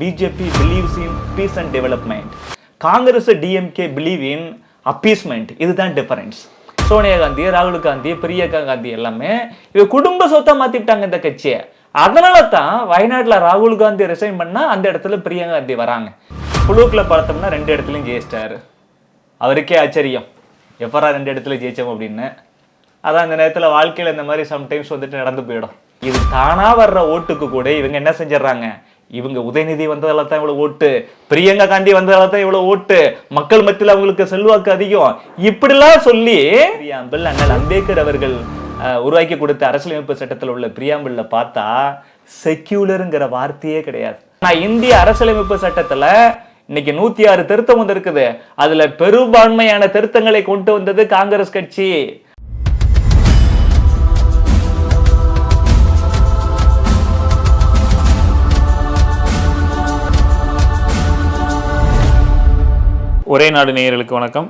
BJP believes in peace and development. Congress DMK believe in appeasement. இதுதான் difference. Sonia Gandhi, ராகுல் காந்தி, பிரியங்கா காந்தி எல்லாமே இவ குடும்ப சொத்தா மாத்திட்டாங்க இந்த கட்சியை. அதனால தான் வயநாட்டுல ராகுல் காந்தி ரிசைன் பண்ணா அந்த இடத்துல பிரியங்கா காந்தி வராங்க. புளூக்ல பார்த்தோம்னா 2 இடத்துலயும் ஜெயிச்சிட்டாரு. அவருக்கே ஆச்சரியம், எப்பரா 2 இடத்துல ஜெயிச்சோம் அப்படின்னு. அதான் அந்த நேரத்தில் வாழ்க்கையில் இந்த மாதிரி சம்டைம்ஸ் வந்துட்டு நடந்து போயிடும். இது தானா வர்ற ஓட்டுக்கு கூட இவங்க என்ன செஞ்சிடறாங்க, இவங்க உதயநிதி வந்ததால தான் இவ்வளவு ஓட்டு, பிரியங்கா காந்தி வந்ததால தான் இவ்வளவு ஓட்டு, மக்கள் மத்தியில் அவங்களுக்கு செல்வாக்கு அதிகம், இப்படிலாம் சொல்லி பிரியாம்பிள் அண்ணல் அம்பேத்கர் அவர்கள் உருவாக்கி கொடுத்த அரசியலமைப்பு சட்டத்தில் உள்ள பிரியாம்பிள்ல பார்த்தா செக்யூலருங்கிற வார்த்தையே கிடையாது. நான் இந்திய அரசியலமைப்பு சட்டத்துல இன்னைக்கு 106 திருத்தம் வந்து இருக்குது. அதுல பெரும்பான்மையான திருத்தங்களை கொண்டு வந்தது காங்கிரஸ் கட்சி. ஒரே நாடு நேயர்களுக்கு வணக்கம்.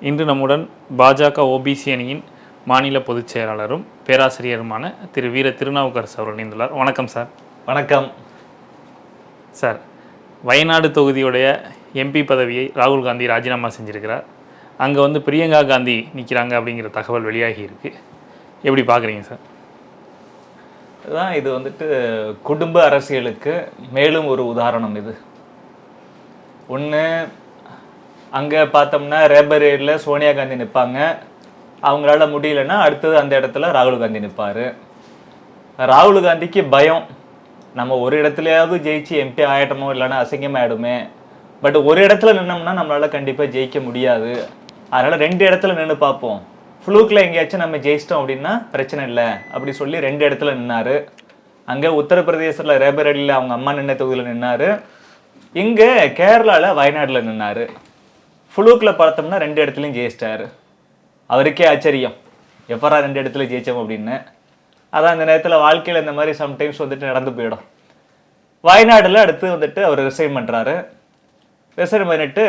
இன்று நம்முடன் பாஜக ஓபிசி அணியின் மாநில பொதுச் செயலாளரும் பேராசிரியருமான திரு வீர திருநாவுக்கரசு அவர்கள் இணைந்துள்ளார். வணக்கம் சார். வணக்கம் சார். வயநாடு தொகுதியுடைய எம்பி பதவியை ராகுல் காந்தி ராஜினாமா செஞ்சுருக்கிறார். அங்கே வந்து பிரியங்கா காந்தி நிற்கிறாங்க அப்படிங்கிற தகவல் வெளியாகி இருக்கு. எப்படி பார்க்குறீங்க சார்? அதுதான் இது வந்துட்டு குடும்ப அரசியலுக்கு மேலும் ஒரு உதாரணம். இது ஒன்று, அங்கே பார்த்தோம்னா ரேபரேரியில் சோனியா காந்தி நிற்பாங்க, அவங்களால முடியலன்னா அடுத்தது அந்த இடத்துல ராகுல் காந்தி நிற்பார். ராகுல் காந்திக்கு பயம், நம்ம ஒரு இடத்துலையாவது ஜெயிச்சு எம்பி ஆகிட்டோமோ இல்லைன்னா அசிங்கமாகிடுமே, பட் ஒரு இடத்துல நின்னோம்னா நம்மளால் கண்டிப்பாக ஜெயிக்க முடியாது, அதனால் 2 இடத்துல நின்று பார்ப்போம், ஃப்ளூக்கில் எங்கேயாச்சும் நம்ம ஜெயிச்சிட்டோம் அப்படின்னா பிரச்சனை இல்லை அப்படி சொல்லி 2 இடத்துல நின்னார். அங்கே உத்தரப்பிரதேசத்தில் ரேபரேலியில் அவங்க அம்மா நின்ன தொகுதியில் நின்னார், இங்கே கேரளாவில் வயநாட்டில் நின்னார். ஃப்ளூக்கில் பார்த்தோம்னா 2 இடத்துலையும் ஜெயிச்சிட்டாரு. அவருக்கே ஆச்சரியம், எப்பரா 2 இடத்துல ஜெயிச்சோம் அப்படின்னு. அதான் அந்த நேரத்தில் வாழ்க்கையில் இந்த மாதிரி சம்டைம்ஸ் வந்துட்டு நடந்து போயிடும். வயநாட்டில் அடுத்து வந்துட்டு அவர் ரிசைன் பண்ணுறாரு. ரிசைன் பண்ணிட்டு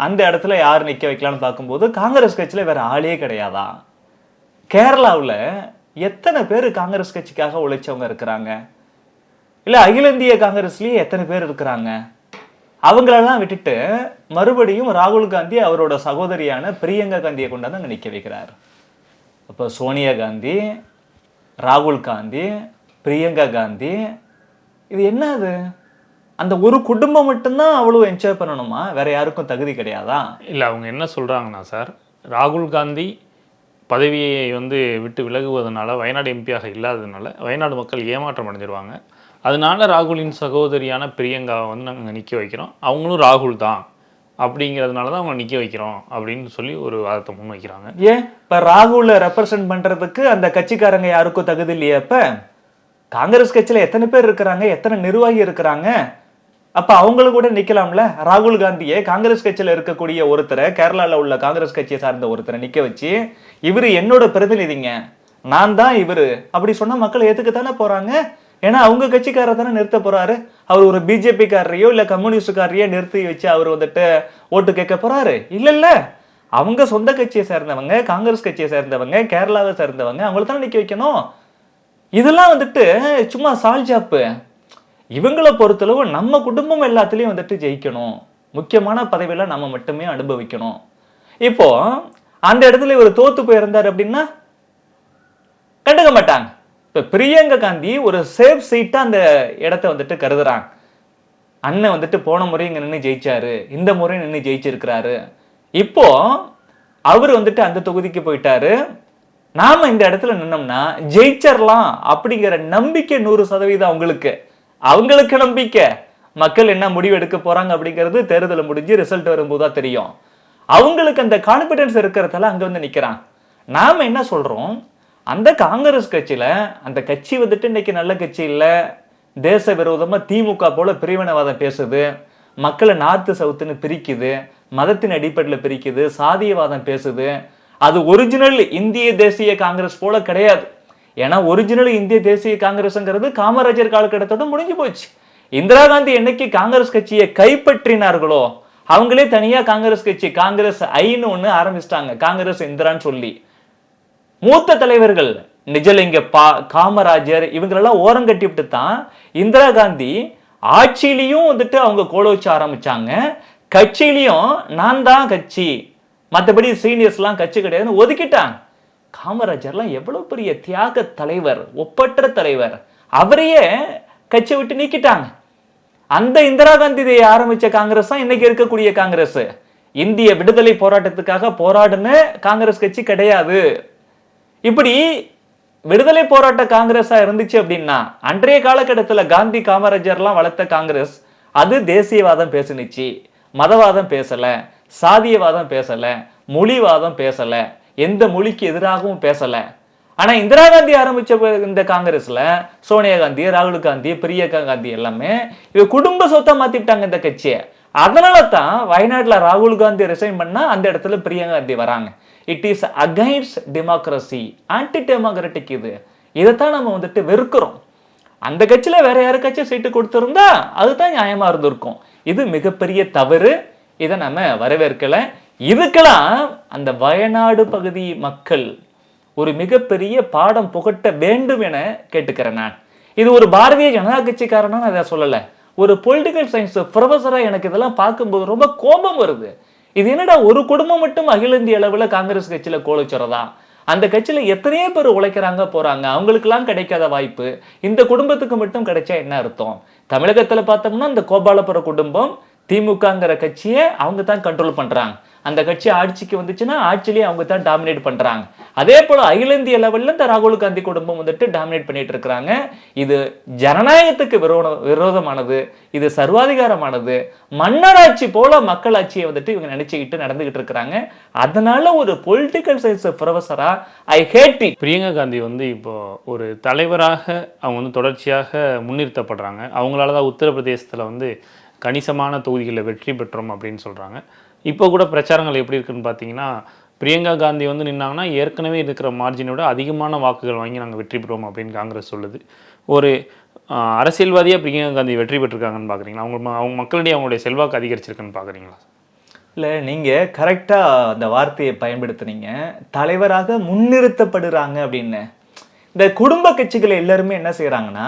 அந்த இடத்துல யார் நிற்க வைக்கலான்னு பார்க்கும்போது காங்கிரஸ் கட்சியில் வேறு ஆளே கிடையாதா. கேரளாவில் எத்தனை பேர் காங்கிரஸ் கட்சிக்காக உழைச்சவங்க இருக்கிறாங்க, இல்லை அகில இந்திய காங்கிரஸ்லேயே எத்தனை பேர் இருக்கிறாங்க. அவங்களெல்லாம் விட்டுட்டு மறுபடியும் ராகுல் காந்தி அவரோட சகோதரியான பிரியங்கா காந்தியை கொண்டாந்து அங்கே நிற்க வைக்கிறார். அப்போ சோனியா காந்தி, ராகுல் காந்தி, பிரியங்கா காந்தி, இது என்ன அது? அந்த ஒரு குடும்பம் மட்டும்தான் அவ்வளோ என்ஜாய் பண்ணணுமா? வேற யாருக்கும் தகுதி கிடையாதா? இல்லை, அவங்க என்ன சொல்கிறாங்கன்னா சார், ராகுல் காந்தி பதவியை வந்து விட்டு விலகுவதனால, வயநாடு எம்பியாக இல்லாததுனால வயநாடு மக்கள் ஏமாற்றம் அடைஞ்சிருவாங்க, அதனால ராகுலின் சகோதரியான பிரியங்காவை வந்து நாங்கள் நிற்க வைக்கிறோம், அவங்களும் ராகுல் தான் அப்படிங்கிறதுனால தான் அவங்க நிற்க வைக்கிறோம் அப்படின்னு சொல்லி ஒரு வாதத்தை முன் வைக்கிறாங்க. ஏன் இப்போ ராகுலை ரெப்ரசன்ட் பண்ணுறதுக்கு அந்த கட்சிக்காரங்க யாருக்கும் தகுதி இல்லையா? இப்போ காங்கிரஸ் கட்சியில் எத்தனை பேர் இருக்கிறாங்க, எத்தனை நிர்வாகி இருக்கிறாங்க, அப்போ அவங்களும் கூட நிற்கலாம்ல. ராகுல் காந்தியை காங்கிரஸ் கட்சியில் இருக்கக்கூடிய ஒருத்தரை, கேரளாவில் உள்ள காங்கிரஸ் கட்சியை சார்ந்த ஒருத்தரை நிற்க வச்சு, இவர் என்னோட பிரதிநிதிங்க, நான் தான் இவர் அப்படி சொன்னால் மக்கள் ஏற்றுக்கத்தானே போகிறாங்க. ஏன்னா அவங்க கட்சிக்காரர் தானே நிறுத்த போறாரு. அவர் ஒரு பிஜேபிக்காரரையோ இல்லை கம்யூனிஸ்டுக்காரையோ நிறுத்தி வச்சு அவர் வந்துட்டு ஓட்டு கேட்க போறாரு? இல்ல, அவங்க சொந்த கட்சியை சேர்ந்தவங்க, காங்கிரஸ் கட்சியை சேர்ந்தவங்க, கேரளாவை சேர்ந்தவங்க, அவங்கள தானே நிற்க வைக்கணும். இதெல்லாம் வந்துட்டு சும்மா சால்ஜாப்பு. இவங்களை பொறுத்தளவு நம்ம குடும்பம் எல்லாத்துலேயும் வந்துட்டு ஜெயிக்கணும், முக்கியமான பதவியெல்லாம் நம்ம மட்டுமே அனுபவிக்கணும். இப்போ அந்த இடத்துல இவர் தோத்து போயிருந்தார் அப்படின்னா கண்டுக்க மாட்டாங்க. இப்போ பிரியங்கா காந்தி ஒரு சேஃப் சீட்டா அந்த இடத்த வந்துட்டு கருதுறாங்க. அண்ணன் வந்துட்டு போன முறை இங்க நின்று ஜெயிச்சாரு, இந்த முறை நின்று ஜெயிச்சிருக்கிறாரு, இப்போ அவர் வந்துட்டு அந்த தொகுதிக்கு போயிட்டாரு, நாம இந்த இடத்துல நின்னோம்னா ஜெயிச்சிடலாம் அப்படிங்கிற நம்பிக்கை 100% அவங்களுக்கு நம்பிக்கை. மக்கள் என்ன முடிவு எடுக்க போறாங்க அப்படிங்கிறது தேர்தல் முடிஞ்சு ரிசல்ட் வரும்போது தான் தெரியும். அவங்களுக்கு அந்த கான்பிடன்ஸ் இருக்கிறதால அங்க வந்து நிக்கிறான். நாம என்ன சொல்றோம், அந்த காங்கிரஸ் கட்சியில அந்த கட்சி வந்துட்டு இன்னைக்கு நல்ல கட்சி இல்லை, தேச விரோதமா திமுக போல பிரிவினைவாதம் பேசுது, மக்களை நார்த்து சவுத்துன்னு பிரிக்குது, மதத்தின் அடிப்படையில் பிரிக்குது, சாதியவாதம் பேசுது. அது ஒரிஜினல் இந்திய தேசிய காங்கிரஸ் போல கிடையாது. ஏன்னா ஒரிஜினல் இந்திய தேசிய காங்கிரஸ்ங்கிறது காமராஜர் காலகட்டத்தோட முடிஞ்சு போச்சு. இந்திரா காந்தி என்னைக்கு காங்கிரஸ் கட்சியை கைப்பற்றினார்களோ அவங்களே தனியா காங்கிரஸ் கட்சி, காங்கிரஸ் ஐன்னு ஒன்று ஆரம்பிச்சிட்டாங்க, காங்கிரஸ் இந்திரான்னு சொல்லி. மூத்த தலைவர்கள் நிஜலிங்க, காமராஜர் இவங்களெல்லாம் ஓரம் கட்டி விட்டு தான் இந்திரா காந்தி ஆட்சியிலையும் வந்துட்டு அவங்க கோல வச்சு ஆரம்பிச்சாங்க, கட்சியிலையும் நான் தான் கட்சி, மற்றபடி சீனியர்ஸ்லாம் கட்சி கிடையாதுன்னு ஒதுக்கிட்டாங்க. காமராஜர்லாம் எவ்வளவு பெரிய தியாக தலைவர், ஒப்பற்ற தலைவர், அவரையே கட்சி விட்டு நீக்கிட்டாங்க. அந்த இந்திரா காந்தி ஆரம்பிச்ச காங்கிரஸ் தான் இன்னைக்கு இருக்கக்கூடிய காங்கிரஸ். இந்திய விடுதலை போராட்டத்துக்காக போராடுன காங்கிரஸ் கட்சி கிடையாது. இப்படி விடுதலை போராட்ட காங்கிரஸா இருந்துச்சு அப்படின்னா அன்றைய காலகட்டத்தில் காந்தி காமராஜர்லாம் வளர்த்த காங்கிரஸ் அது தேசியவாதம் பேசுனுச்சு, மதவாதம் பேசல, சாதியவாதம் பேசல, மொழிவாதம் பேசல, எந்த மொழிக்கு எதிராகவும் பேசல. ஆனா இந்திரா காந்தி ஆரம்பிச்ச இந்த காங்கிரஸ்ல சோனியா காந்தி, ராகுல் காந்தி, பிரியங்கா காந்தி எல்லாமே இவ குடும்ப சொத்தா மாத்திட்டாங்க இந்த கட்சியை. அதனால தான் வயநாட்டுல ராகுல் காந்தி ரிசைன் பண்ணா அந்த இடத்துல பிரியங்கா காந்தி வராங்க. It is against democracy, anti democratic. இதைத்தான் நம்ம வந்துட்டு வெறுக்கிறோம். அந்த கட்சியில வேற யாருக்காச்சும் சீட்டு கொடுத்திருந்தா அதுதான் நியாயமா இருந்திருக்கும். இது மிகப்பெரிய தவறு. இதை நம்ம வரவேற்கல. இதுக்கெல்லாம் அந்த வயநாடு பகுதி மக்கள் ஒரு மிகப்பெரிய பாடம் புகட்ட வேண்டும் என கேட்டுக்கிறேன் நான். இது ஒரு பாரதிய ஜனதா கட்சிக்காரனா நான் இதை சொல்லல, ஒரு பொலிட்டிக்கல் சயின்ஸ் ப்ரொஃபஸரா எனக்கு இதெல்லாம் பார்க்கும்போது ரொம்ப கோபம் வருது. இது என்னடா ஒரு குடும்பம் மட்டும் அகில இந்திய அளவுல காங்கிரஸ் கட்சியில கோலச்சுறதா? அந்த கட்சியில எத்தனையோ பேர் உழைக்கிறாங்க போறாங்க, அவங்களுக்கெல்லாம் கிடைக்காத வாய்ப்பு இந்த குடும்பத்துக்கு மட்டும் கிடைச்சா என்ன அர்த்தம்? தமிழகத்துல பார்த்தோம்னா இந்த கோபாலபுர குடும்பம் திமுகங்கிற கட்சியை அவங்க தான் கண்ட்ரோல் பண்றாங்க. அந்த கட்சி ஆட்சிக்கு வந்துச்சுன்னா ஆட்சியிலேயே அவங்க தான் டாமினேட் பண்றாங்க. அதே போல அகில இந்திய லெவல்ல இந்த ராகுல் காந்தி குடும்பம் வந்துட்டு டாமினேட் பண்ணிட்டு இருக்கிறாங்க. இது ஜனநாயகத்துக்கு விரோதமானது, இது சர்வாதிகாரமானது, மன்னராட்சி போல மக்களாட்சியை வந்துட்டு இவங்க நினைச்சுக்கிட்டு நடந்துகிட்டு இருக்கிறாங்க. அதனால ஒரு பொலிட்டிக்கல் சயின்ஸ் ப்ரொஃபஸரா I hate it. Priyanka Gandhi வந்து இப்போ ஒரு தலைவராக அவங்க வந்து தொடர்ச்சியாக முன்னிறுத்தப்படுறாங்க. அவங்களால தான் உத்தரப்பிரதேசத்தில் வந்து கணிசமான தொகுதிகளில் வெற்றி பெற்றோம் அப்படின்னு சொல்கிறாங்க. இப்போ கூட பிரச்சாரங்கள் எப்படி இருக்குன்னு பார்த்தீங்கன்னா, பிரியங்கா காந்தி வந்து நின்னாங்கன்னா ஏற்கனவே இருக்கிற மார்ஜினை விட அதிகமான வாக்குகள் வாங்கி நாங்கள் வெற்றி பெறுவோம் அப்படின்னு காங்கிரஸ் சொல்லுது. ஒரு அரசியல்வாதியாக பிரியங்கா காந்தி வெற்றி பெற்றிருக்காங்கன்னு பார்க்குறீங்களா? அவங்க மக்களிடையே அவங்களுடைய செல்வாக்கு அதிகரிச்சிருக்குன்னு பார்க்குறீங்களா? இல்லை, நீங்கள் கரெக்டாக அந்த வார்த்தையை பயன்படுத்துனீங்க, தலைவராக முன்னிறுத்தப்படுறாங்க அப்படின்னு. இந்த குடும்ப கட்சிகள் எல்லாருமே என்ன செய்கிறாங்கன்னா,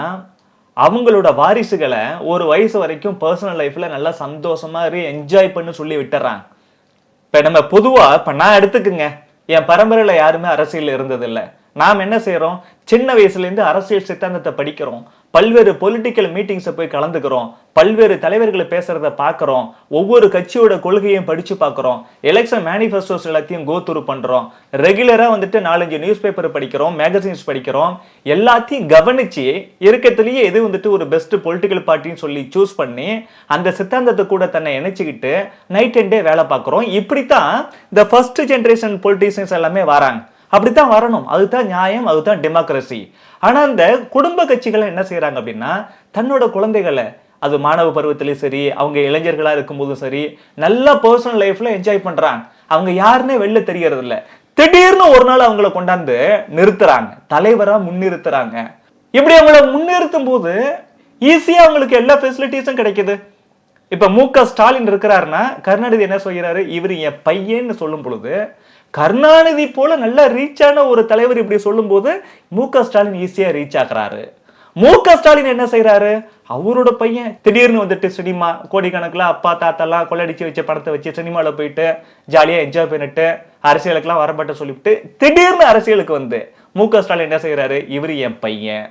அவங்களோட வாரிசுகளை ஒரு வயசு வரைக்கும் பர்சனல் லைஃப்ல நல்லா சந்தோஷமா என்ஜாய் பண்ணு சொல்லி விட்டுறாங்க. இப்ப நம்ம பொதுவா இப்ப நான் எடுத்துக்குங்க, என் பரம்பரையில யாருமே அரசியல் இருந்தது இல்லை. நாம் என்ன செய்யறோம், சின்ன வயசுல இருந்து அரசியல் சித்தாந்தத்தை படிக்கிறோம், பல்வேறு பொலிட்டிக்கல் மீட்டிங்ஸை போய் கலந்துக்கிறோம், பல்வேறு தலைவர்களை பேசுறத பார்க்குறோம், ஒவ்வொரு கட்சியோட கொள்கையும் படிச்சு பார்க்குறோம், எலெக்ஷன் மேனிஃபெஸ்டோஸ் எல்லாத்தையும் கோத்ரூ பண்றோம், ரெகுலரா வந்துட்டு 4-5 நியூஸ் பேப்பர் படிக்கிறோம், மேகசின்ஸ் படிக்கிறோம், எல்லாத்தையும் கவனிச்சு இருக்கத்திலேயே எது வந்துட்டு ஒரு பெஸ்ட் பொலிட்டிக்கல் பார்ட்டின்னு சொல்லி சூஸ் பண்ணி அந்த சித்தாந்தத்தை கூட தன்னை இணைச்சிக்கிட்டு நைட் அண்ட் டே வேலை பார்க்குறோம். இப்படித்தான் இந்த ஃபர்ஸ்ட் ஜென்ரேஷன் பொலிட்டீஷியன்ஸ் எல்லாமே வராங்க. அப்படித்தான் வரணும், அதுதான் நியாயம், அதுதான் டெமோக்ரஸி. ஆனா அந்த குடும்ப கட்சிகளை என்ன செய்யறாங்க அப்படின்னா, தன்னோட குழந்தைகளை அது மாணவ பருவத்திலையும் சரி, அவங்க இளைஞர்களா இருக்கும்போதும் சரி, நல்ல பர்சனல் லைஃப்ல என்ஜாய் பண்றாங்க. அவங்க யாருன்னே வெளில தெரியறது இல்லை. திடீர்னு ஒரு நாள் அவங்கள கொண்டாந்து நிறுத்துறாங்க, தலைவரா முன்னிறுத்துறாங்க. இப்படி அவங்கள முன்னிறுத்தும் போது ஈஸியா அவங்களுக்கு எல்லா ஃபெசிலிட்டிஸும் கிடைக்குது. இப்ப மு.க. ஸ்டாலின் இருக்கிறாருன்னா கருணாநிதி என்ன சொல்கிறாரு, இவர் என் பையன்னு சொல்லும் பொழுது கருணாநிதி போல நல்ல ரீச் ஆன ஒரு தலைவர் இப்படி சொல்லும் போது மு.க. ஸ்டாலின் ஈஸியா ரீச் ஆகுறாரு. மு.க. ஸ்டாலின் என்ன செய்யறாரு, அவரோட பையன் திடீர்னு வந்துட்டு சினிமா கோடிக்கணக்கில் அப்பா தாத்தாலாம் கொள்ளடிச்சு வச்ச படத்தை வச்சு சினிமால போயிட்டு ஜாலியா என்ஜாய் பண்ணிட்டு அரசியலுக்கெல்லாம் வரப்பட்ட சொல்லிவிட்டு திடீர்னு அரசியலுக்கு வந்து மு.க. ஸ்டாலின் என்ன செய்யறாரு, இவர் என் பையன்.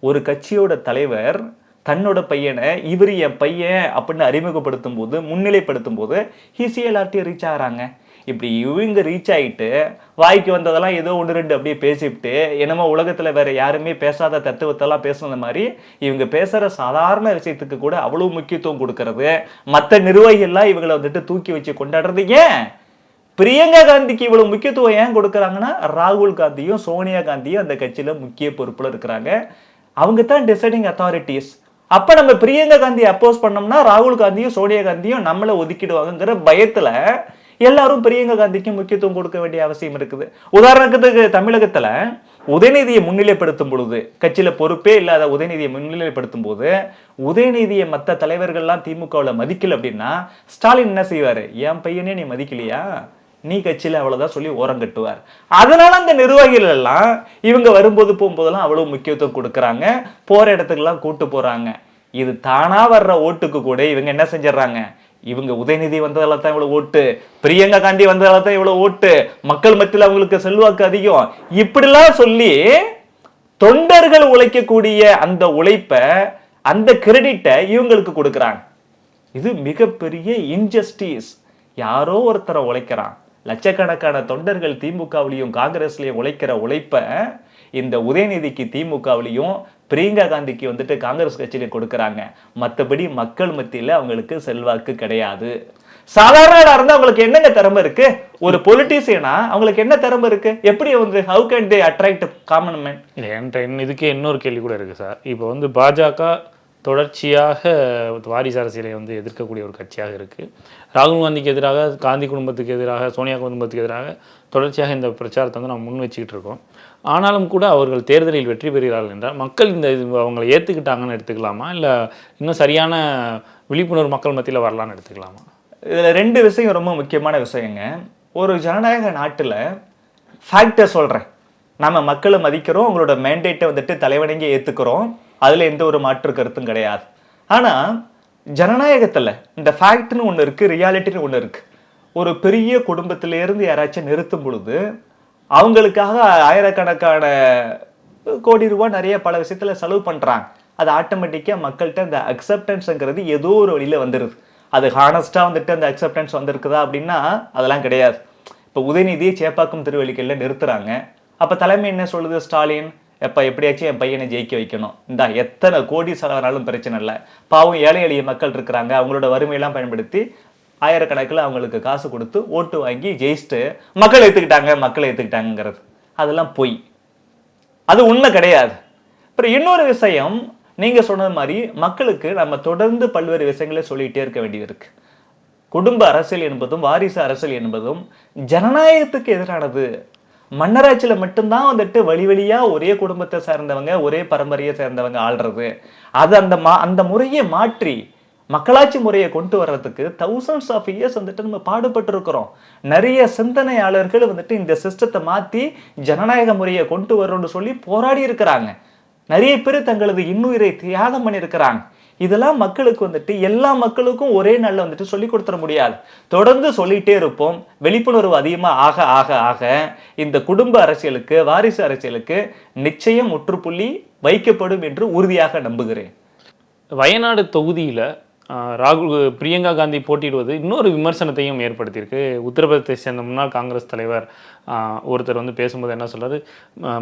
ஒரு கட்சியோட தலைவர் தன்னோட பையனை இவர் என் பையன் அப்படின்னு அறிமுகப்படுத்தும் போது, முன்னிலைப்படுத்தும் போது ஈஸியா எல்லார்ட்டையும் ரீச் ஆகிறாங்க. இப்படி இவங்க ரீச் ஆகிட்டு வாய்க்கு வந்ததெல்லாம் ஏதோ 1-2 அப்படியே பேசிவிட்டு என்னமோ உலகத்துல வேற யாருமே பேசாத தத்துவத்தெல்லாம் பேசுனது மாதிரி இவங்க பேசுற சாதாரண விஷயத்துக்கு கூட அவ்வளவு முக்கியத்துவம் கொடுக்கறது, மற்ற நிர்வாகிகள்லாம் இவங்களை வந்துட்டு தூக்கி வச்சு கொண்டாடுறது. ஏன் பிரியங்கா காந்திக்கு இவ்வளவு முக்கியத்துவம் ஏன் கொடுக்கறாங்கன்னா, ராகுல் காந்தியும் சோனியா காந்தியும் அந்த கட்சியில முக்கிய பொறுப்புல இருக்கிறாங்க. அவங்க தான் டிசைடிங் அத்தாரிட்டிஸ். அப்ப நம்ம பிரியங்கா காந்தி அப்போஸ் பண்ணோம்னா ராகுல் காந்தியும் சோனியா காந்தியும் நம்மளை ஒதுக்கிடுவாங்கிற பயத்துல எல்லாரும் பிரியங்கா காந்திக்கு முக்கியத்துவம் கொடுக்க வேண்டிய அவசியம் இருக்குது. உதாரணத்துக்கு தமிழகத்துல உதயநிதியை முன்னிலைப்படுத்தும் பொழுது, கட்சியில பொறுப்பே இல்லாத உதயநிதியை முன்னிலைப்படுத்தும் போது உதயநிதியை மற்ற தலைவர்கள்லாம் திமுகவில் மதிக்கல அப்படின்னா ஸ்டாலின் என்ன செய்வாரு, என் பையனே நீ மதிக்கலையா, நீ கட்சியில அவ்வளவுதான் சொல்லி ஓரம் கட்டுவார். அதனால அந்த நிர்வாகிகள் எல்லாம் இவங்க வரும்போது போகும்போதெல்லாம் அவ்வளவு முக்கியத்துவம் கொடுக்கறாங்க, போற இடத்துக்கெல்லாம் கூட்டு போறாங்க. இது தானா வர்ற ஓட்டுக்கு கூட இவங்க என்ன செஞ்சிடறாங்க, இவங்க உதயநிதி வந்ததால தான் இவ்வளவு ஓட்டு, பிரியங்கா காந்தி வந்ததால தான் இவ்வளவு ஓட்டு, மக்கள் மத்தியில் அவங்களுக்கு செல்வாக்கு அதிகம், இப்படிலாம் சொல்லி தொண்டர்கள் உழைக்கக்கூடிய அந்த உழைப்ப, அந்த கிரெடிட்டை இவங்களுக்கு கொடுக்குறாங்க. இது மிகப்பெரிய இன்ஜஸ்டிஸ். யாரோ ஒருத்தரை உழைக்கிறான், லட்சக்கணக்கான தொண்டர்கள் திமுகவிலையும் காங்கிரஸ்லயும் உழைக்கிற உழைப்ப இந்த உதயநிதிக்கு திமுகவிலையும் பிரியங்கா காந்திக்கு வந்துட்டு காங்கிரஸ் கட்சியில கொடுக்கறாங்க. மற்றபடி மக்கள் மத்தியில அவங்களுக்கு செல்வாக்கு கிடையாது. சாதாரண இருந்தா அவங்களுக்கு என்னங்க திறமை இருக்கு? ஒரு பொலிட்டீசியனா அவங்களுக்கு என்ன திறமை இருக்கு? எப்படி வந்து how can they attract common man? இதுக்கு இன்னொரு கேள்வி கூட இருக்கு சார். இப்போ வந்து பாஜக தொடர்ச்சியாக வாரிசு அரசியலை வந்து எதிர்க்கக்கூடிய ஒரு கட்சியாக இருக்கு. ராகுல் காந்திக்கு எதிராக, காந்தி குடும்பத்துக்கு எதிராக, சோனியா குடும்பத்துக்கு எதிராக தொடர்ச்சியாக இந்த பிரச்சாரத்தை வந்து நம்ம முன் வச்சுக்கிட்டு இருக்கோம். ஆனாலும் கூட அவர்கள் தேர்தலில் வெற்றி பெறுகிறார்கள் என்றால் மக்கள் இந்த அவங்களை ஏற்றுக்கிட்டாங்கன்னு எடுத்துக்கலாமா, இல்லை இன்னும் சரியான விழிப்புணர்வு மக்கள் மத்தியில் வரலான்னு எடுத்துக்கலாமா? இதில் ரெண்டு விஷயம் ரொம்ப முக்கியமான விஷயங்க. ஒரு ஜனநாயக நாட்டில் ஃபேக்டை சொல்கிறேன், நம்ம மக்களை மதிக்கிறோம், அவங்களோட மேண்டேட்டை வந்துட்டு தலைவணங்கி ஏற்றுக்கிறோம், அதில் எந்த ஒரு மாற்று கருத்தும் கிடையாது. ஆனால் ஜனநாயகத்தில் இந்த ஃபேக்ட்னு ஒன்று இருக்குது, ரியாலிட்டின்னு ஒன்று இருக்குது. ஒரு பெரிய குடும்பத்திலேருந்து யாராச்சும் நிறுத்தும் பொழுது அவங்களுக்காக ஆயிரக்கணக்கான கோடி ரூபாய் நிறைய பல விஷயத்தில் செலவு பண்ணுறாங்க. அது ஆட்டோமேட்டிக்காக மக்கள்கிட்ட அந்த அக்செப்டன்ஸுங்கிறது ஏதோ ஒரு வழியில் வந்துடுது. அது ஹானஸ்ட்டாக வந்துட்டு அந்த அக்செப்டன்ஸ் வந்திருக்குதா அப்படின்னா அதெல்லாம் கிடையாது. இப்போ உதயநிதியை சேப்பாக்கம் திருவள்ளிக்கல்ல நிறுத்துறாங்க. அப்போ தலைமை என்ன சொல்லுது, ஸ்டாலின் எப்போ எப்படியாச்சும் என் பையனை ஜெயிக்க வைக்கணும், இந்தா எத்தனை கோடி செலவானாலும் பிரச்சனை இல்லை, பாவம் ஏழை எளிய மக்கள் இருக்கிறாங்க, அவங்களோட வறுமையெல்லாம் பயன்படுத்தி ஆயிரக்கணக்கில் அவங்களுக்கு காசு கொடுத்து ஓட்டு வாங்கி ஜெயிச்சுட்டு மக்கள் ஏற்றுக்கிட்டாங்கிறது அதெல்லாம் பொய், அது உண்மை கிடையாது. அப்புறம் இன்னொரு விஷயம், நீங்க சொன்னது மாதிரி மக்களுக்கு நம்ம தொடர்ந்து பல்வேறு விஷயங்களை சொல்லிட்டே இருக்க வேண்டியது இருக்கு. குடும்ப அரசியல் என்பதும் வாரிசு அரசியல் என்பதும் ஜனநாயகத்துக்கு எதிரானது. மன்னராட்சியில மட்டும்தான் வந்துட்டு வழி வழியா ஒரே குடும்பத்தை சேர்ந்தவங்க, ஒரே பரம்பரையை சேர்ந்தவங்க ஆள்றது. அது அந்த முறையை மாற்றி மக்களாட்சி முறையை கொண்டு வர்றதுக்கு thousands of years வந்துட்டு நம்ம பாடுபட்டு இருக்கிறோம். நிறைய சிந்தனையாளர்கள் வந்துட்டு இந்த சிஸ்டத்தை மாத்தி ஜனநாயக முறையை கொண்டு வரோம்னு சொல்லி போராடி இருக்கிறாங்க. நிறைய பேர் தங்களது இன்னுயிரை தியாகம் பண்ணியிருக்கிறாங்க. இதெல்லாம் மக்களுக்கு வந்துட்டு எல்லா மக்களுக்கும் ஒரே நாள்ல வந்துட்டு சொல்லி கொடுத்துட முடியாது. தொடர்ந்து சொல்லிட்டே இருப்போம். விழிப்புணர்வு அதிகமா ஆக ஆக ஆக இந்த குடும்ப அரசியலுக்கு, வாரிசு அரசியலுக்கு நிச்சயம் முற்றுப்புள்ளி வைக்கப்படும் என்று உறுதியாக நம்புகிறேன். வயநாடு தொகுதியில் பிரியங்கா காந்தி போட்டியிடுவது இன்னொரு விமர்சனத்தையும் ஏற்படுத்தியிருக்கு. உத்தரப்பிரதேச சேர்ந்த முன்னாள் காங்கிரஸ் தலைவர் ஒருத்தர் வந்து பேசும்போது என்ன சொல்றாரு,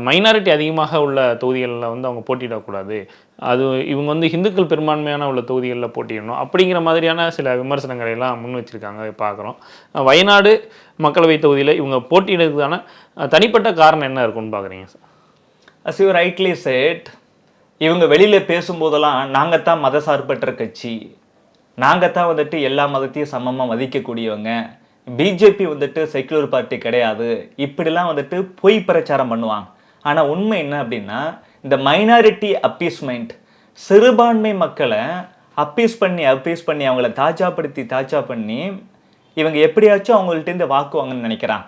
மைனாரிட்டி அதிகமாக உள்ள தொகுதிகளில் வந்து அவங்க போட்டியிடக்கூடாது, அது இவங்க வந்து இந்துக்கள் பெரும்பான்மையான உள்ள தொகுதிகளில் போட்டியிடணும் அப்படிங்கிற மாதிரியான சில விமர்சனங்களை எல்லாம் முன் வச்சிருக்காங்க பார்க்குறோம். வயநாடு மக்களவை தொகுதியில் இவங்க போட்டியிடுறதுக்கான தனிப்பட்ட காரணம் என்ன இருக்குன்னு பார்க்குறீங்க sir? As you rightly said, இவங்க வெளியில பேசும்போதெல்லாம் நாங்கத்தான் மதசார்பற்ற கட்சி, நாங்கத்தான் வந்துட்டு எல்லா மதத்தையும் சமமா மதிக்கக்கூடியவங்க, பிஜேபி வந்துட்டு செக்குலர் பார்ட்டி கிடையாது, இப்படிலாம் வந்துட்டு பொய் பிரச்சாரம் பண்ணுவாங்க. ஆனா உண்மை என்ன அப்படின்னா, இந்த மைனாரிட்டி அப்பீஸ்மெண்ட், சிறுபான்மை மக்களை அப்பீஸ் பண்ணி அவங்கள தாஜா பண்ணி இவங்க எப்படியாச்சும் அவங்கள்ட்ட இருந்து வாக்குவாங்கன்னு நினைக்கிறான்.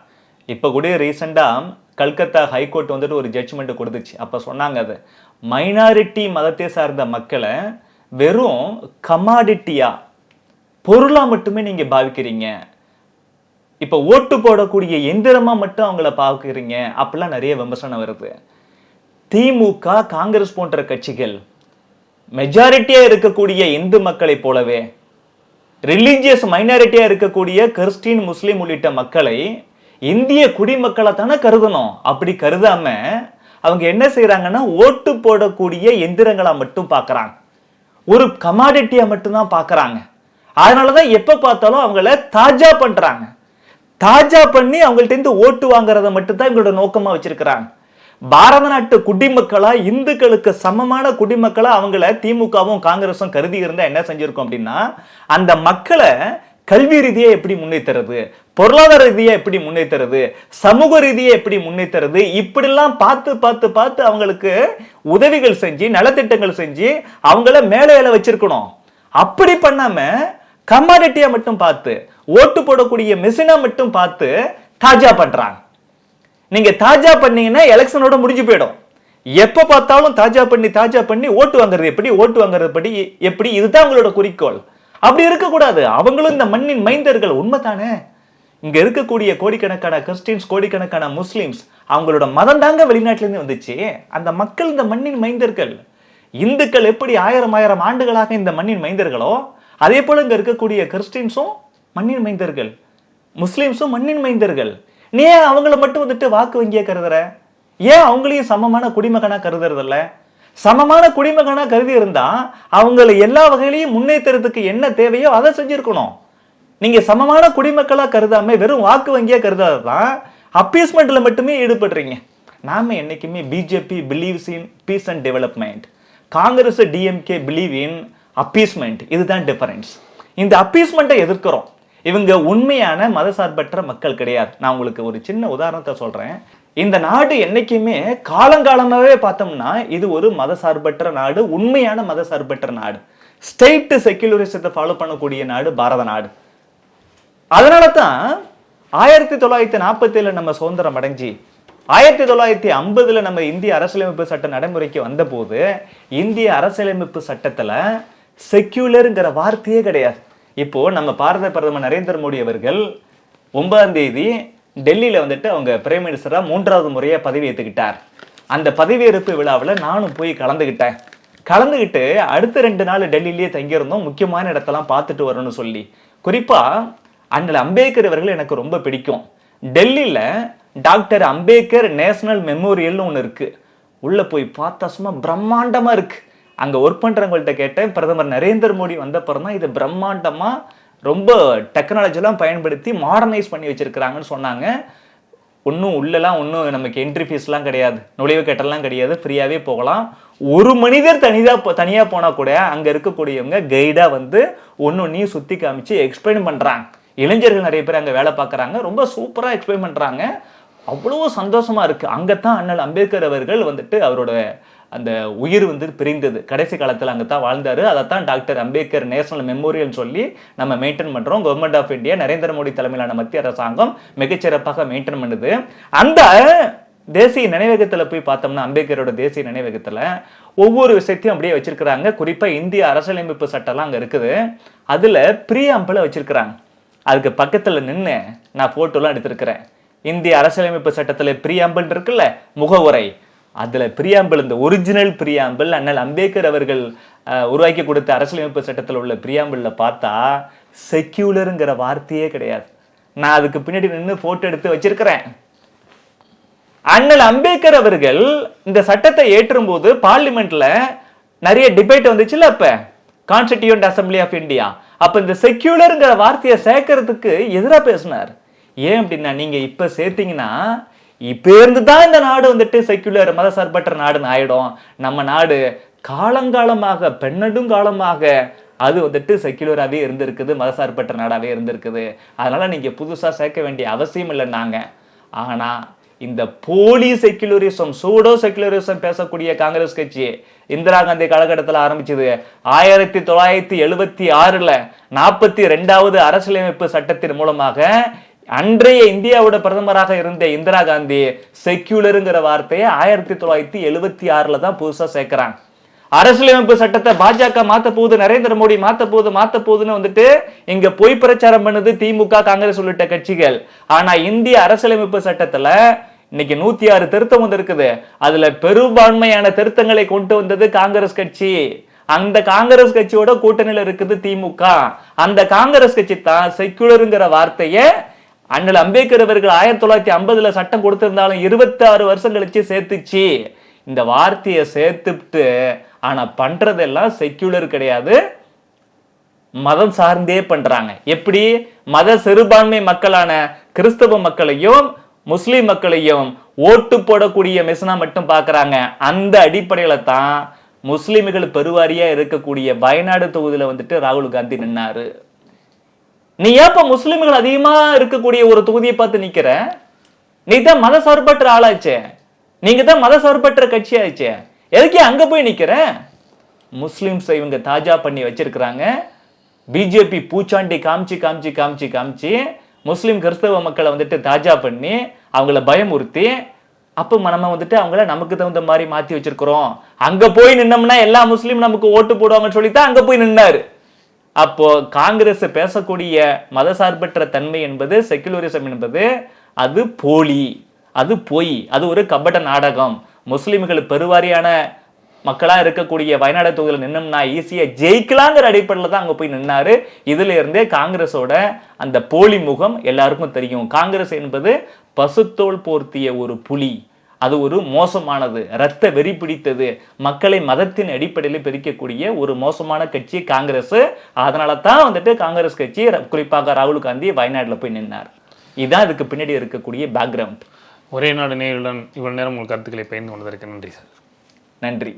இப்போ கூட ரீசெண்டாக கல்கத்தா ஹைகோர்ட் வந்துட்டு ஒரு ஜட்ஜ்மெண்ட் கொடுத்துச்சு. அப்போ சொன்னாங்க, அது மைனாரிட்டி மதத்தை சார்ந்த மக்களை வெறும் கமாடிட்டியா, பொருளா மட்டுமே நீங்க பாவிக்கிறீங்க, இப்போ ஓட்டு போடக்கூடிய எந்திரமா மட்டும் அவங்கள பார்க்குறீங்க, அப்படிலாம் நிறைய விமர்சனம் வருது. திமுக, காங்கிரஸ் போன்ற கட்சிகள் மெஜாரிட்டியா இருக்கக்கூடிய இந்து மக்களை போலவே ரிலீஜியஸ் மைனாரிட்டியா இருக்கக்கூடிய கிறிஸ்டின், முஸ்லீம் உள்ளிட்ட மக்களை இந்திய குடிமக்களை தானே கருதணும். அப்படி கருதாம அவங்க என்ன செய்யறாங்கன்னா, ஓட்டு போடக்கூடிய எந்திரங்களா மட்டும் பார்க்கறாங்க, ஒரு கமாடிட்டியா மட்டும்தான் பார்க்கறாங்க. அதனாலதான் எப்ப பார்த்தாலும் அவங்கள தாஜா பண்றாங்க. தாஜா பண்ணி அவங்கள்ட்ட இருந்து ஓட்டு வாங்குறத மட்டும் தான் எங்களோட நோக்கமா வச்சிருக்கிறாங்க. பாரத நாட்டு குடிமக்களா, இந்துக்களுக்கு சமமான குடிமக்களா அவங்கள திமுகவும் காங்கிரஸும் கருதி இருந்தா என்ன செஞ்சிருக்கோம் அப்படின்னா, அந்த மக்களை கல்வி ரீதியா எப்படி முன்னேற்றுறது, பொருளாதார ரீதியா எப்படி முன்னேற்றுறது, சமூக ரீதியா எப்படி முன்னேற்றுறது, இப்படிலாம் பார்த்து பார்த்து பார்த்து அவங்களுக்கு உதவிகள் செஞ்சு, நலத்திட்டங்கள் செஞ்சு அவங்கள மேலையில வச்சிருக்கணும். அப்படி பண்ணாம கமாடிட்டியா மட்டும் பார்த்து, ஓட்டு போடக்கூடிய மெஷினா மட்டும் பார்த்து தாஜா பண்றாங்க. நீங்க தாஜா பண்ணீங்கன்னா எலெக்ஷனோட முடிஞ்சு போயிடும். எப்ப பார்த்தாலும் தாஜா பண்ணி ஓட்டு வாங்குறது எப்படி இதுதான் அவங்களோட குறிக்கோள். அப்படி இருக்கக்கூடாது. அவங்களும் இந்த மண்ணின் மைந்தர்கள். உண்மைதானே? இங்க இருக்கக்கூடிய கோடிக்கணக்கான கிறிஸ்டின்ஸ், கோடிக்கணக்கான முஸ்லிம்ஸ், அவங்களோட மதம் தாங்க வெளிநாட்டுல இருந்து வந்துச்சு. அந்த மக்கள் இந்த மண்ணின் மைந்தர்கள். இந்துக்கள் எப்படி ஆயிரம் ஆண்டுகளாக இந்த மண்ணின் மைந்தர்களோ, அதே போல இங்க இருக்கக்கூடிய கிறிஸ்டின்ஸும் மண்ணின் மைந்தர்கள், முஸ்லிம்ஸும் மண்ணின் மைந்தர்கள். நீ ஏன் அவங்கள மட்டும் வந்துட்டு வாக்கு வங்கியா கருதுற? ஏன் அவங்களையும் சமமான குடிமகனா கருதுறதில்ல? சமமான குடிமகனா கருதி இருந்தா அவங்களை எல்லா வகையிலையும் முன்னேற்றத்துக்கு என்ன தேவையோ அதை செஞ்சிருக்கணும். நீங்க சமமான குடிமக்களா கருதாம வெறும் வாக்கு வங்கியா கருதாதான் அப்பீஸ்மெண்ட்ல மட்டுமே ஈடுபடுறீங்க. நாம என்னைக்குமே BJP believes in peace and development, Congress DMK believe in appeasement. இதுதான் டிஃபரன்ஸ். இந்த அப்பீஸ்மெண்ட்டை எதிர்க்கிறோம். இவங்க உண்மையான மதசார்பற்ற மக்கள் கிடையாது. நான் உங்களுக்கு ஒரு சின்ன உதாரணத்தை சொல்றேன். இந்த நாடு என்னைக்குமே காலங்காலமாவே பார்த்தோம்னா இது ஒரு மதசார்பற்ற நாடு, உண்மையான மதசார்பற்ற நாடு. ஸ்டேட் செக்யூலரிசத்தை ஃபாலோ பண்ணக்கூடிய நாடு பாரத நாடு. அதனால தான் 1947 நம்ம சுதந்திரம் அடைஞ்சி 1950 நம்ம இந்திய அரசியலமைப்பு சட்ட நடைமுறைக்கு வந்த போது இந்திய அரசியலமைப்பு சட்டத்துல செக்யூலருங்கிற வார்த்தையே கிடையாது. இப்போ நம்ம பாரத பிரதமர் நரேந்திர மோடி அவர்கள் 9ஆம் தேதி டெல்லியில வந்துட்டு அவங்க பிரைம் மினிஸ்டரா 3வது முறையா பதவி ஏற்றுக்கிட்டார். அந்த பதவியேற்பு விழாவில் நானும் போய் கலந்துகிட்டு அடுத்த 2 நாள் டெல்லியிலேயே தங்கியிருந்தோம். முக்கியமான இடத்தெல்லாம் பார்த்துட்டு வரணும்னு சொல்லி. குறிப்பா அண்ணல் அம்பேத்கர் அவர்கள் எனக்கு ரொம்ப பிடிக்கும். டெல்லியில டாக்டர் அம்பேத்கர் நேஷனல் மெமோரியல்னு ஒன்று இருக்கு. உள்ள போய் பார்த்தா சும்மா பிரம்மாண்டமா இருக்கு. அங்க ஒர்க் பண்றவங்கள்ட்ட கேட்டேன், பிரதமர் நரேந்திர மோடி வந்தப்பறம் தான் இது பிரம்மாண்டமா ரொம்ப டெக்னாலஜிலாம் பயன்படுத்தி மாடர்னைஸ் பண்ணி வச்சிருக்கிறாங்கன்னு சொன்னாங்க. உள்ளெல்லாம் நமக்கு என்ட்ரி ஃபீஸ்லாம் கிடையாது, நுழைவு கட்டணம்லாம் கிடையாது, ஃப்ரீயாவே போகலாம். ஒரு மனிதர் தனியா போனா கூட அங்க இருக்கக்கூடியவங்க கைடா வந்து ஒன்னொன்னையும் சுத்தி காமிச்சு எக்ஸ்பிளைன் பண்றாங்க. இளைஞர்கள் நிறைய பேர் அங்க வேலை பார்க்கறாங்க, ரொம்ப சூப்பரா எக்ஸ்பிளைன் பண்றாங்க. அவ்வளவு சந்தோஷமா இருக்கு. அங்கத்தான் அண்ணல் அம்பேத்கர் அவர்கள் வந்துட்டு அவரோட அந்த உயிர் வந்து பிரிந்தது. கடைசி காலத்தில் அங்கத்தான் வாழ்ந்தாரு. அதைத்தான் டாக்டர் அம்பேத்கர் நேஷனல் மெமோரியல் சொல்லி நம்ம மெயின்டைன் பண்றோம். Government of India, Narendra Modi தலைமையிலான மத்திய அரசாங்கம் மிகச்சிறப்பாக மெயின்டைன் பண்ணுது. அந்த தேசிய நினைவகத்துல போய் பார்த்தோம்னா, அம்பேத்கரோட தேசிய நினைவகத்துல ஒவ்வொரு விஷயத்தையும் அப்படியே வச்சிருக்கிறாங்க. குறிப்பா இந்திய அரசியலமைப்பு சட்டம்லாம் அங்க இருக்குது. அதுல பிரியாம்பிள வச்சிருக்கிறாங்க. அதுக்கு பக்கத்துல நின்று நான் போட்டோலாம் எடுத்திருக்கிறேன். இந்திய அரசியலமைப்பு சட்டத்துல பிரியாம்பிள் இருக்குல்ல, முகவுரை, அதுல பிரியாம்பிள், இந்த ஒரிஜினல் பிரியாம்பிள் அண்ணல் அம்பேத்கர் அவர்கள் உருவாக்கி கொடுத்த அரசியலமைப்பு சட்டத்தில் உள்ள பிரியாம்பிள்ல பார்த்தா செக்யூலருங்கிற வார்த்தையே கிடையாது. நான் அதுக்கு பின்னாடி நின்று போட்டோ எடுத்து வச்சிருக்கிறேன். அண்ணல் அம்பேத்கர் அவர்கள் இந்த சட்டத்தை ஏற்றும் போது பார்லிமெண்ட்ல நிறைய டிபேட் வந்துச்சுல்ல, அப்ப கான்ஸ்டிடியூண்ட் அசம்பிளி ஆஃப் இந்தியா. அப்ப இந்த செக்யூலருங்கிற வார்த்தையை சேர்க்கறதுக்கு எதிராக பேசினார். ஏன் அப்படின்னா, நீங்க இப்ப சேர்த்தீங்கன்னா இப்ப இருந்துதான் இந்த நாடு வந்துட்டு செக்யூலர் மதசார்பற்ற நாடுன்னு ஆயிடும். நம்ம நாடு காலங்காலமாக பெண்ணெடுங்காலமாக அது வந்துட்டு செக்யூலராகவே இருந்திருக்குது, மதசார்பற்ற நாடாவே இருந்திருக்குது. அதனால நீங்க புதுசா சேர்க்க வேண்டிய அவசியம் இல்லைன்னாங்க. ஆனா இந்த போலி செக்யூலரிசம், சூடோ செக்யூலரிசம் பேசக்கூடிய காங்கிரஸ் கட்சி இந்திரா காந்தி காலகட்டத்தில் ஆரம்பிச்சது. 1976 42வது அரசியலமைப்பு சட்டத்தின் மூலமாக அன்றைய இந்தியாவோட பிரதமராக இருந்த இந்திரா காந்தி செக்யூலருங்கிற வார்த்தையை 1976 தான் புதுசா சேர்க்கிறாங்க. அரசியலமைப்பு சட்டத்தை பாஜக மாத்த போகுது, நரேந்திர மோடி மாத்த போகுதுன்னு வந்துட்டு இங்க பொய் பிரச்சாரம் பண்ணுது திமுக, காங்கிரஸ் உள்ளிட்ட கட்சிகள். ஆனா இந்திய அரசியலமைப்பு சட்டத்துல இன்னைக்கு 106 திருத்தம் வந்திருக்குது. அதுல பெரும்பான்மையான திருத்தங்களை கொண்டு வந்தது காங்கிரஸ் கட்சி. அந்த காங்கிரஸ் கட்சியோட கூட்டணியில இருக்குது திமுக. அந்த காங்கிரஸ் கட்சி தான் செக்யூலருங்கிற வார்த்தையை அண்ணல் அம்பேத்கர் அவர்கள் 1950 சட்டம் கொடுத்திருந்தாலும் 26 வருஷம் கழிச்சு சேர்த்துச்சு. இந்த வார்த்தையை சேர்த்துட்டு ஆனா பண்றதெல்லாம் செக்யூலர் கிடையாது, மதம் சார்ந்தே பண்றாங்க. எப்படி? மத சிறுபான்மை மக்களான கிறிஸ்தவ மக்களையும் முஸ்லிம் மக்களையும் ஓட்டு போடக்கூடிய மெஷினா மட்டும் பாக்குறாங்க. அந்த அடிப்படையில தான் முஸ்லிம்கள் பெருவாரியா இருக்கக்கூடிய வயநாடு தொகுதியில வந்துட்டு ராகுல் காந்தி நின்னாரு. நீ ஏப்ப முஸ்லிம்கள் அதிகமா இருக்கக்கூடிய ஒரு தொகுதியை பார்த்து நிக்கிற? நீ தான் மத சார்பற்ற ஆளாச்சே, நீங்க தான் மத சார்பற்ற கட்சி ஆச்சே, எதுக்கே அங்க போய் நிக்கிற? முஸ்லிம்ஸ் இவங்க தாஜா பண்ணி வச்சிருக்கிறாங்க. பிஜேபி பூச்சாண்டி காமிச்சு முஸ்லிம் கிறிஸ்தவ மக்களை வந்துட்டு தாஜா பண்ணி அவங்கள பயமுறுத்தி அப்போ நம்ம வந்துட்டு அவங்கள நமக்கு தகுந்த மாதிரி மாத்தி வச்சிருக்கிறோம், அங்க போய் நின்னோம்னா எல்லா முஸ்லீம் நமக்கு ஓட்டு போடுவாங்கன்னு சொல்லித்தான் அங்க போய் நின்னாரு. அப்போ காங்கிரஸ் பேசக்கூடிய மதசார்பற்ற தன்மை என்பது, செக்குலரிசம் என்பது, அது போலி, அது பொய், அது ஒரு கபட நாடகம். முஸ்லிம்கள் பெருவாரியான மக்களா இருக்கக்கூடிய வயநாடு தொகுதியில் நின்னோம்னா ஈஸியா ஜெயிக்கலாங்கிற அடிப்படையில் தான் அங்க போய் நின்னாரு. இதுல இருந்தே காங்கிரஸோட அந்த போலி முகம் எல்லாருக்கும் தெரியும். காங்கிரஸ் என்பது பசுத்தோல் போர்த்திய ஒரு புலி, அது ஒரு மோசமானது, இரத்த வெறி பிடித்தது, மக்களை மதத்தின் அடிப்படையில் பிரிக்கக்கூடிய ஒரு மோசமான கட்சி காங்கிரஸ். அதனால தான் வந்துட்டு காங்கிரஸ் கட்சி குறிப்பாக ராகுல் காந்தி வயநாடுல போய் நின்னார். இதுதான் இதுக்கு பின்னாடி இருக்கக்கூடிய பேக்ரவுண்ட். ஒரே நாடு நேயர்களுடன் இவ்வளவு நேரம் உங்கள் கருத்துக்களை பகிர்ந்து கொண்டதற்கு நன்றி சார். நன்றி.